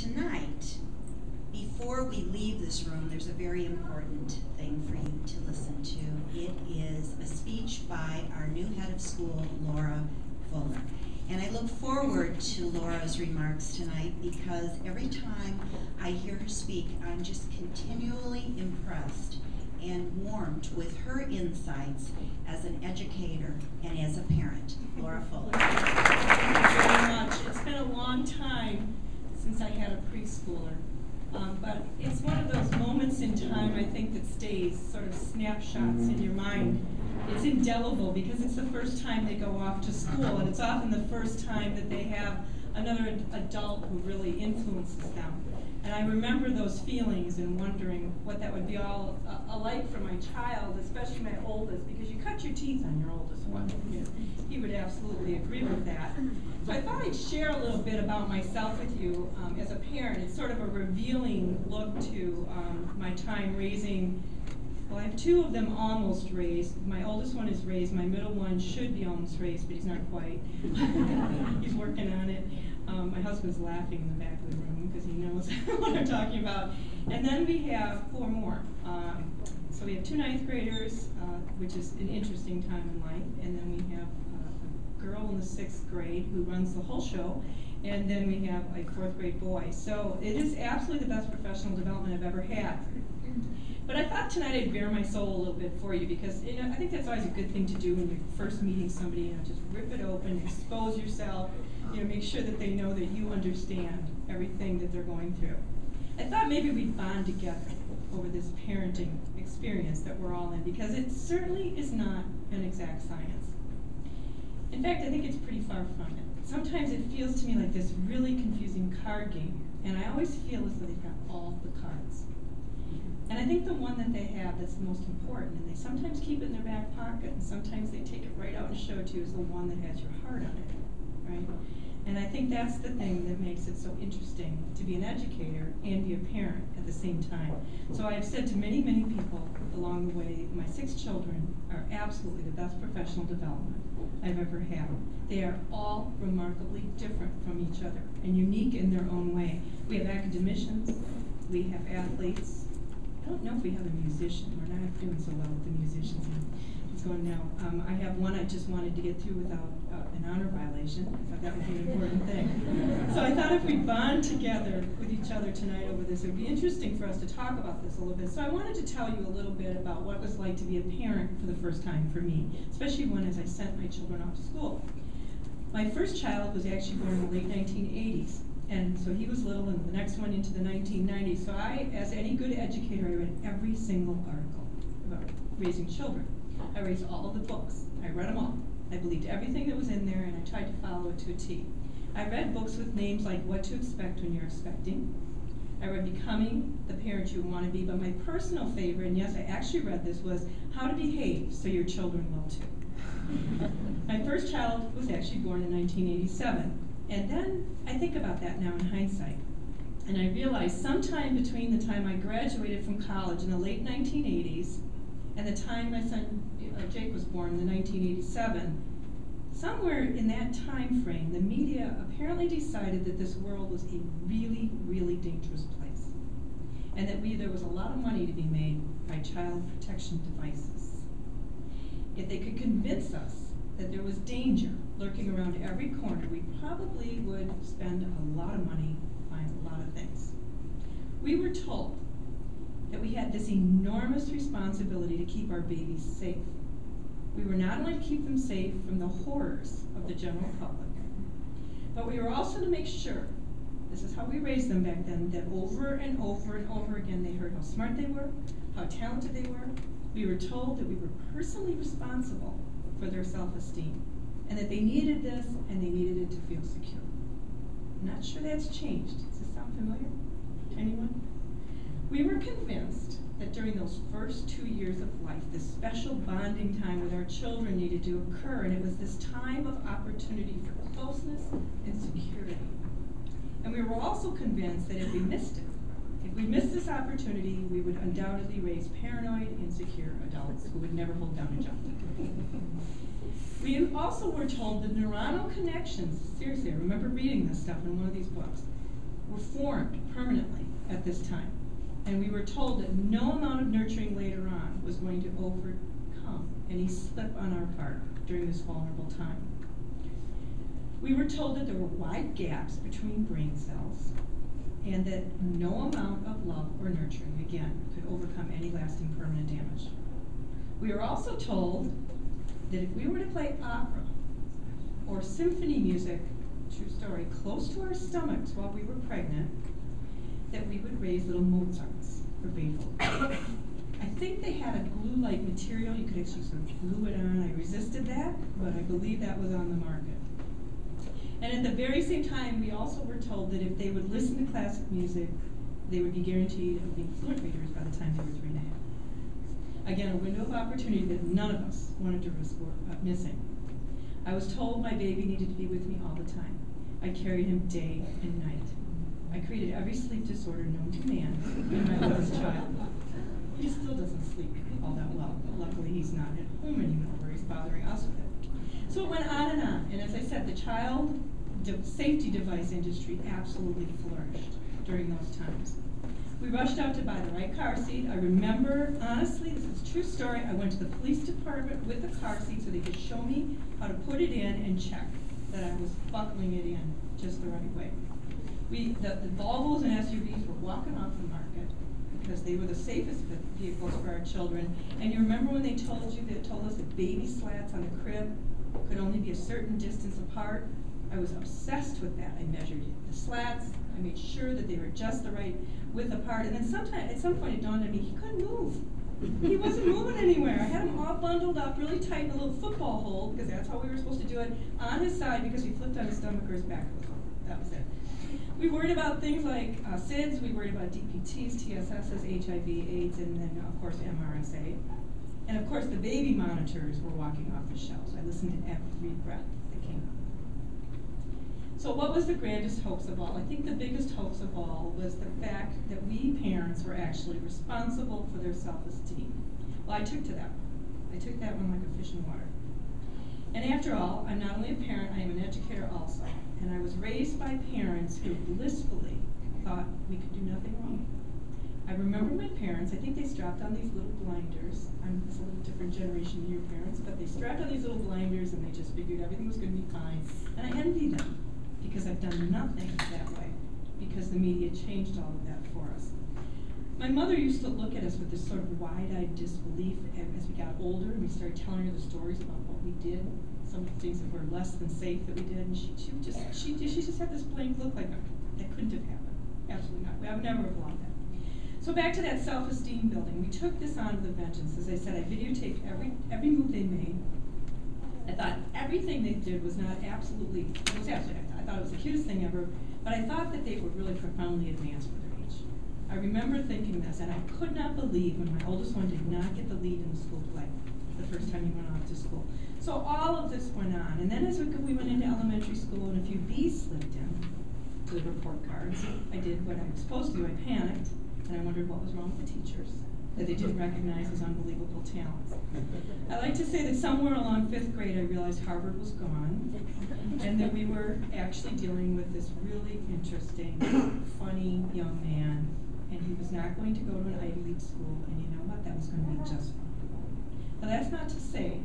tonight, before we leave this room, there's a very important thing for you to listen to. It is a speech by our new head of school, Laura Fuller. And I look forward to Laura's remarks tonight because every time I hear her speak, I'm just continually impressed and warmed with her insights as an educator and as a parent. Laura Fuller. Thank you very much. It's been a long time since I had a preschooler. But it's one of those moments in time, I think, that stays, sort of snapshots in your mind. It's indelible because it's the first time they go off to school, and it's often the first time that they have another adult who really influences them. And I remember those feelings and wondering what that would be all alike for my child, especially my oldest, because you cut your teeth on your oldest one. He would absolutely agree with that. So I thought I'd share a little bit about myself with you as a parent. It's sort of a revealing look to my time raising. Well, I have two of them almost raised. My oldest one is raised. My middle one should be almost raised, but he's not quite. He's working on it. My husband's laughing in the back of the room because he knows what I'm talking about. And then we have four more. So we have two ninth graders, which is an interesting time in life. And then we have a girl in the 6th grade who runs the whole show. And then we have a 4th grade boy. So it is absolutely the best professional development I've ever had. But I thought tonight I'd bare my soul a little bit for you because I think that's always a good thing to do when you're first meeting somebody. Just rip it open, expose yourself, make sure that they know that you understand everything that they're going through. I thought maybe we'd bond together over this parenting experience that we're all in because it certainly is not an exact science. In fact, I think it's pretty far from it. Sometimes it feels to me like this really confusing card game, and I always feel as though they've got all the cards. And I think the one that they have that's the most important, and they sometimes keep it in their back pocket, and sometimes they take it right out and show it to you, is the one that has your heart on it, right? And I think that's the thing that makes it so interesting to be an educator and be a parent at the same time. So I've said to many, many people along the way, my 6 children are absolutely the best professional development I've ever had. They are all remarkably different from each other and unique in their own way. We have academicians, we have athletes. I don't know if we have a musician. We're not doing so well with the musicians. It's going now. I have one I just wanted to get through without an honor violation. I thought that would be an important thing. So I thought if we bond together with each other tonight over this, it would be interesting for us to talk about this a little bit. So I wanted to tell you a little bit about what it was like to be a parent for the first time for me, especially when as I sent my children off to school. My first child was actually born in the late 1980s. And so he was little, and the next one into the 1990s. So I, as any good educator, I read every single article about raising children. I raised all of the books. I read them all. I believed everything that was in there, and I tried to follow it to a T. I read books with names like What to Expect When You're Expecting. I read Becoming the Parent You Want to Be, but my personal favorite, and yes, I actually read this, was How to Behave So Your Children Will Too. My first child was actually born in 1987. And then I think about that now in hindsight, and I realize sometime between the time I graduated from college in the late 1980s and the time my son Jake was born in 1987, somewhere in that time frame, the media apparently decided that this world was a really, really dangerous place, and that there was a lot of money to be made by child protection devices. If they could convince us that there was danger lurking around every corner, we probably would spend a lot of money buying a lot of things. We were told that we had this enormous responsibility to keep our babies safe. We were not only to keep them safe from the horrors of the general public, but we were also to make sure, this is how we raised them back then, that over and over and over again they heard how smart they were, how talented they were. We were told that we were personally responsible for their self-esteem, and that they needed this and they needed it to feel secure. I'm not sure that's changed. Does this sound familiar? Anyone? We were convinced that during those first 2 years of life, this special bonding time with our children needed to occur, and it was this time of opportunity for closeness and security. And we were also convinced that if we missed this opportunity, we would undoubtedly raise paranoid, insecure adults who would never hold down a job. We also were told that neuronal connections, seriously, I remember reading this stuff in one of these books, were formed permanently at this time. And we were told that no amount of nurturing later on was going to overcome any slip on our part during this vulnerable time. We were told that there were wide gaps between brain cells and that no amount of love or nurturing, again, could overcome any lasting permanent damage. We were also told that if we were to play opera or symphony music, true story, close to our stomachs while we were pregnant, that we would raise little Mozarts or Beethoven. I think they had a glue-like material. You could actually sort of glue it on. I resisted that, but I believe that was on the market. And at the very same time, we also were told that if they would listen to classic music, they would be guaranteed of being fluent readers by the time they were 3.5. Again, a window of opportunity that none of us wanted to risk missing. I was told my baby needed to be with me all the time. I carried him day and night. I created every sleep disorder known to man in my oldest child. He still doesn't sleep all that well, but luckily he's not at home anymore where he's bothering us with it. So it went on, and as I said, the child safety device industry absolutely flourished during those times. We rushed out to buy the right car seat. I remember, honestly, this is a true story, I went to the police department with the car seat so they could show me how to put it in and check that I was buckling it in just the right way. The Volvos and SUVs were walking off the market because they were the safest vehicles for our children. And you remember when they told us that baby slats on the crib could only be a certain distance apart? I was obsessed with that. I measured the slats. I made sure that they were just the right width apart. And then at some point it dawned on me, he couldn't move. He wasn't moving anywhere. I had him all bundled up really tight in a little football hold, because that's how we were supposed to do it, on his side because he flipped on his stomach or his back. That was it. We worried about things like SIDS, we worried about DPTs, TSSs, HIV, AIDS, and then, of course, MRSA. And, of course, the baby monitors were walking off the shelves. I listened to every breath that came out. So what was the grandest hoax of all? I think the biggest hoax of all was the fact that we parents were actually responsible for their self-esteem. Well, I took to that one. I took that one like a fish in water. And after all, I'm not only a parent, I am an educator also. And I was raised by parents who blissfully thought we could do nothing wrong. I remember my parents, I think they strapped on these little blinders. It's a little different generation than your parents, but they strapped on these little blinders and they just figured everything was going to be fine. And I envy them because I've done nothing that way, because the media changed all of that for us. My mother used to look at us with this sort of wide-eyed disbelief as we got older and we started telling her the stories about what we did, some of the things that were less than safe that we did, and she just had this blank look like that couldn't have happened. Absolutely not. I would never have allowed that. So back to that self-esteem building. We took this on with a vengeance. As I said, I videotaped every move they made. I thought everything they did was not absolutely, it was absolutely, I thought it was the cutest thing ever, but I thought that they were really profoundly advanced for their age. I remember thinking this, and I could not believe when my oldest one did not get the lead in the school play the first time he went off to school. So all of this went on, and then as we went into elementary school and a few B's slipped in to the report cards, I did what I was supposed to do. I panicked, and I wondered what was wrong with the teachers, that they didn't recognize his unbelievable talents. I like to say that somewhere along 5th grade I realized Harvard was gone, and that we were actually dealing with this really interesting, funny young man, and he was not going to go to an Ivy League school, and you know what, that was going to be just fine. Now that's not to say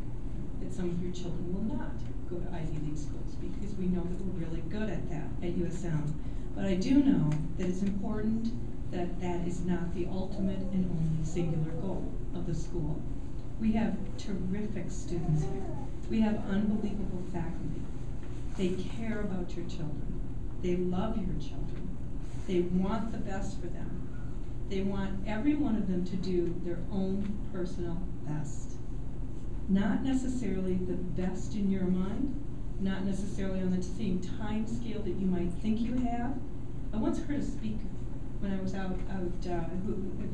that some of your children will not go to Ivy League schools, because we know that we're really good at that at USM. But I do know that it's important that that is not the ultimate and only singular goal of the school. We have terrific students here. We have unbelievable faculty. They care about your children. They love your children. They want the best for them. They want every one of them to do their own personal best. Not necessarily the best in your mind, not necessarily on the same time scale that you might think you have. I once heard a speaker when I was out,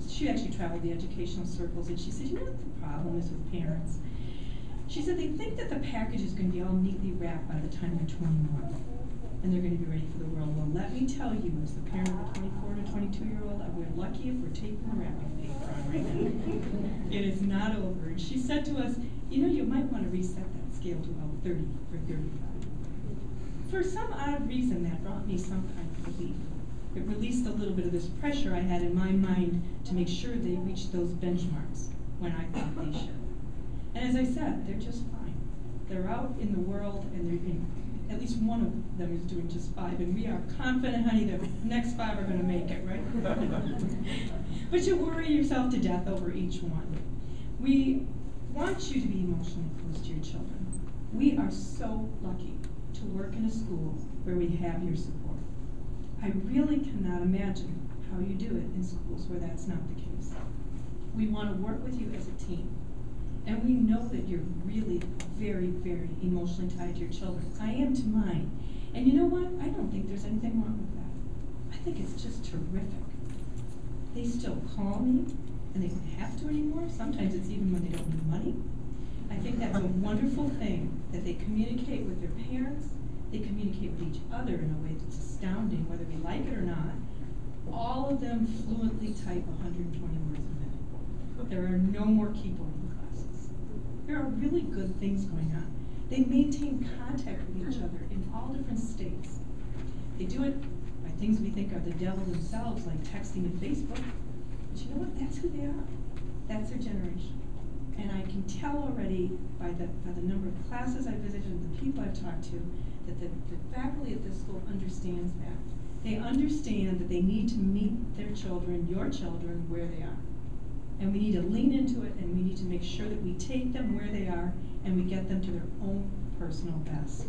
she actually traveled the educational circles, and she said, you know what the problem is with parents? She said they think that the package is going to be all neatly wrapped by the time they're 21, and they're going to be ready for the world. Well, let me tell you, as the parent of a 24 to 22-year-old, we're lucky if we're taking the wrapping paper on right now. It is not over. And she said to us, you know, you might want to reset that scale to about 30 or 35. For some odd reason, that brought me some kind of relief. It released a little bit of this pressure I had in my mind to make sure they reached those benchmarks when I thought they should. And as I said, they're just fine. They're out in the world, and at least one of them is doing just fine. And we are confident, honey, that the next 5 are going to make it, right? But you worry yourself to death over each one. We want you to be emotionally close to your children. We are so lucky to work in a school where we have your support. I really cannot imagine how you do it in schools where that's not the case. We want to work with you as a team. And we know that you're really very, very emotionally tied to your children. I am to mine. And you know what? I don't think there's anything wrong with that. I think it's just terrific. They still call me, and they don't have to anymore. Sometimes it's even when they don't need money. I think that's a wonderful thing, that they communicate with their parents, they communicate with each other in a way that's astounding, whether we like it or not. All of them fluently type 120 words a minute. There are no more keyboarding classes. There are really good things going on. They maintain contact with each other in all different states. They do it by things we think are the devil themselves, like texting and Facebook. But you know what? That's who they are. That's their generation. And I can tell already by the number of classes I've visited and the people I've talked to that the faculty at this school understands that. They understand that they need to meet their children, your children, where they are. And we need to lean into it, and we need to make sure that we take them where they are and we get them to their own personal best.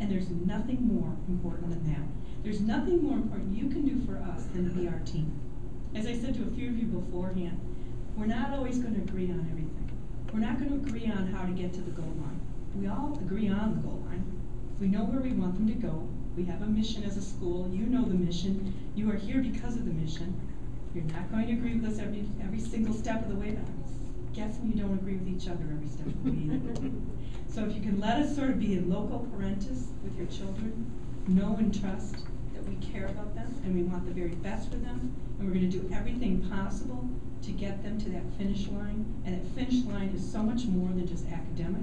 And there's nothing more important than that. There's nothing more important you can do for us than to be our team. As I said to a few of you beforehand, we're not always going to agree on everything. We're not going to agree on how to get to the goal line. We all agree on the goal line. We know where we want them to go. We have a mission as a school. You know the mission. You are here because of the mission. You're not going to agree with us every single step of the way, but I'm guessing you don't agree with each other every step of the way either. So if you can let us sort of be a local parentis with your children, know and trust that we care about them and we want the very best for them, and we're going to do everything possible to get them to that finish line. And that finish line is so much more than just academic.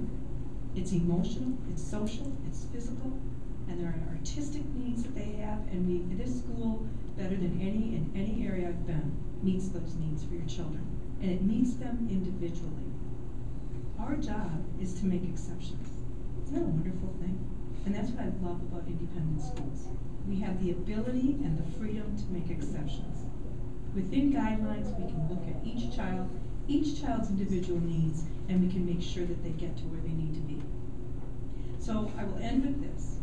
It's emotional, it's social, it's physical, and there are artistic needs that they have, and this school, better than any in any area I've been, meets those needs for your children. And it meets them individually. Our job is to make exceptions. Isn't that a wonderful thing? And that's what I love about independent schools. We have the ability and the freedom to make exceptions. Within guidelines, we can look at each child's individual needs, and we can make sure that they get to where they need to be. So I will end with this.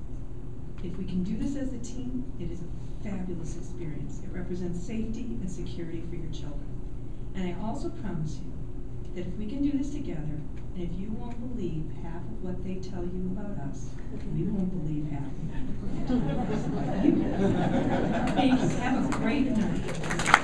If we can do this as a team, it is a fabulous experience. It represents safety and security for your children. And I also promise you that if we can do this together, and if you won't believe half of what they tell you about us, we won't believe half of it. Thank you. Have a great night.